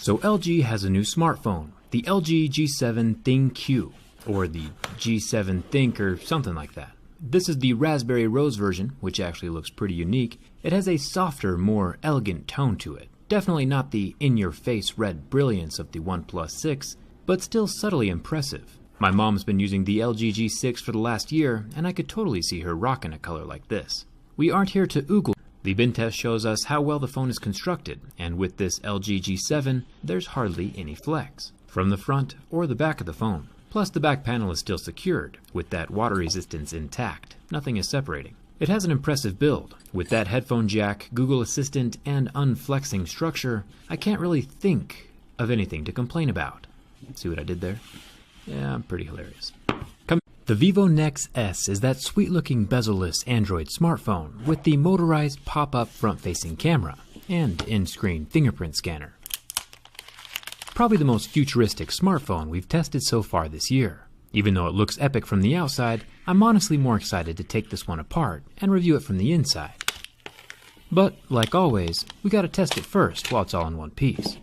So LG has a new smartphone, the LG G7 ThinQ, or the G7 Think or something like that. This is the Raspberry Rose version, which actually looks pretty unique. It has a softer, more elegant tone to it. Definitely not the in-your-face red brilliance of the OnePlus 6, but still subtly impressive. My mom's been using the LG G6 for the last year, and I could totally see her rocking a color like this. We aren't here to oogle. The bin test shows us how well the phone is constructed, and with this LG G7, there's hardly any flex, from the front or the back of the phone. Plus the back panel is still secured, with that water resistance intact. Nothing is separating. It has an impressive build. With that headphone jack, Google Assistant, and unflexing structure, I can't really think of anything to complain about. See what I did there? Yeah, pretty hilarious. The Vivo Nex S is that sweet-looking bezel-less Android smartphone with the motorized pop-up front-facing camera and in-screen fingerprint scanner. Probably the most futuristic smartphone we've tested so far this year. Even though it looks epic from the outside, I'm honestly more excited to take this one apart and review it from the inside. But, like always, we gotta test it first while it's all in one piece.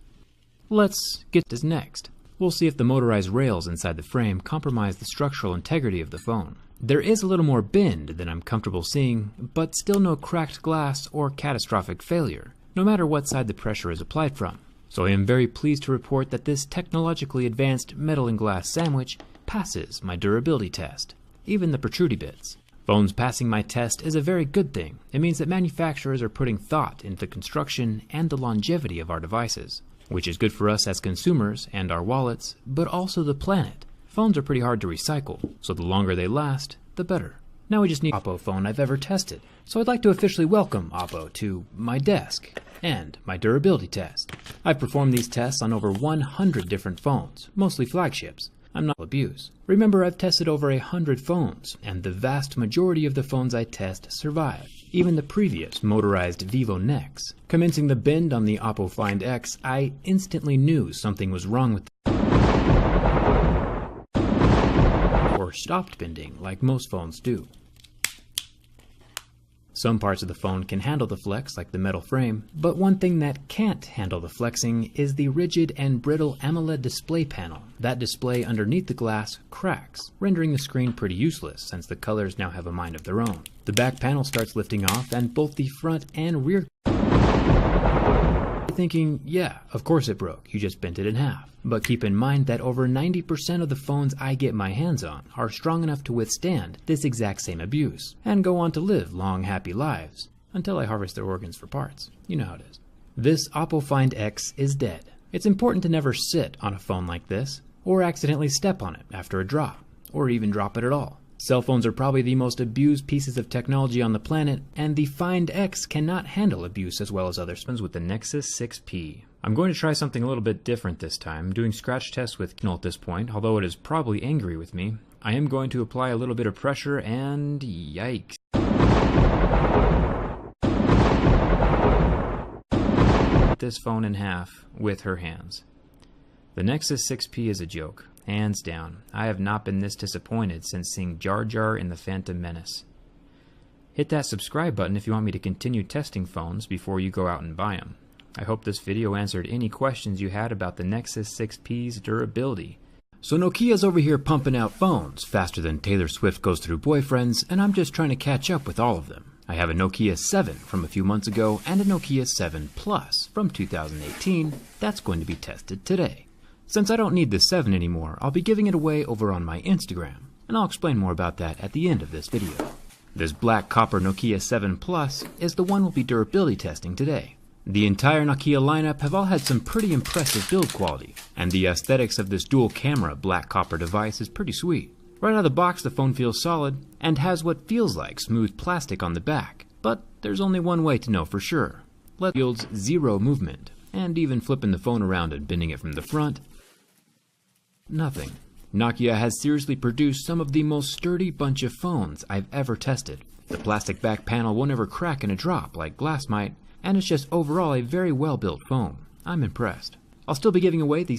Let's get this next. We'll see if the motorized rails inside the frame compromise the structural integrity of the phone. There is a little more bend than I'm comfortable seeing, but still no cracked glass or catastrophic failure, no matter what side the pressure is applied from. So I am very pleased to report that this technologically advanced metal and glass sandwich passes my durability test, even the protrudy bits. Phones passing my test is a very good thing. It means that manufacturers are putting thought into the construction and the longevity of our devices, which is good for us as consumers and our wallets, but also the planet. Phones are pretty hard to recycle, so the longer they last, the better. Now we just need Oppo phone I've ever tested. So I'd like to officially welcome Oppo to my desk and my durability test. I've performed these tests on over 100 different phones, mostly flagships. I'm not abuse. Remember, I've tested over 100 phones, and the vast majority of the phones I test survive. Even the previous motorized Vivo Nex. Commencing the bend on the Oppo Find X, I instantly knew something was wrong with or stopped bending like most phones do. Some parts of the phone can handle the flex, like the metal frame, but one thing that can't handle the flexing is the rigid and brittle AMOLED display panel. That display underneath the glass cracks, rendering the screen pretty useless since the colors now have a mind of their own. The back panel starts lifting off, and both the front and rear thinking, yeah, of course it broke, you just bent it in half. But keep in mind that over 90% of the phones I get my hands on are strong enough to withstand this exact same abuse, and go on to live long, happy lives, until I harvest their organs for parts. You know how it is. This Oppo Find X is dead. It's important to never sit on a phone like this, or accidentally step on it after a drop, or even drop it at all. Cell phones are probably the most abused pieces of technology on the planet, and the Find X cannot handle abuse as well as other phones with the Nexus 6P. I'm going to try something a little bit different this time, doing scratch tests with Kindle at this point, although it is probably angry with me. I am going to apply a little bit of pressure, and yikes. This phone in half with her hands. The Nexus 6P is a joke. Hands down. I have not been this disappointed since seeing Jar Jar in The Phantom Menace. Hit that subscribe button if you want me to continue testing phones before you go out and buy them. I hope this video answered any questions you had about the Nexus 6P's durability. So Nokia's over here pumping out phones faster than Taylor Swift goes through boyfriends, and I'm just trying to catch up with all of them. I have a Nokia 7 from a few months ago and a Nokia 7 Plus from 2018 that's going to be tested today. Since I don't need the 7 anymore, I'll be giving it away over on my Instagram, and I'll explain more about that at the end of this video. This black copper Nokia 7 Plus is the one we'll be durability testing today. The entire Nokia lineup have all had some pretty impressive build quality, and the aesthetics of this dual camera black copper device is pretty sweet. Right out of the box the phone feels solid, and has what feels like smooth plastic on the back, but there's only one way to know for sure. It yields zero movement, and even flipping the phone around and bending it from the front, nothing. Nokia has seriously produced some of the most sturdy bunch of phones I've ever tested. The plastic back panel won't ever crack in a drop like glass might, and it's just overall a very well built phone. I'm impressed. I'll still be giving away the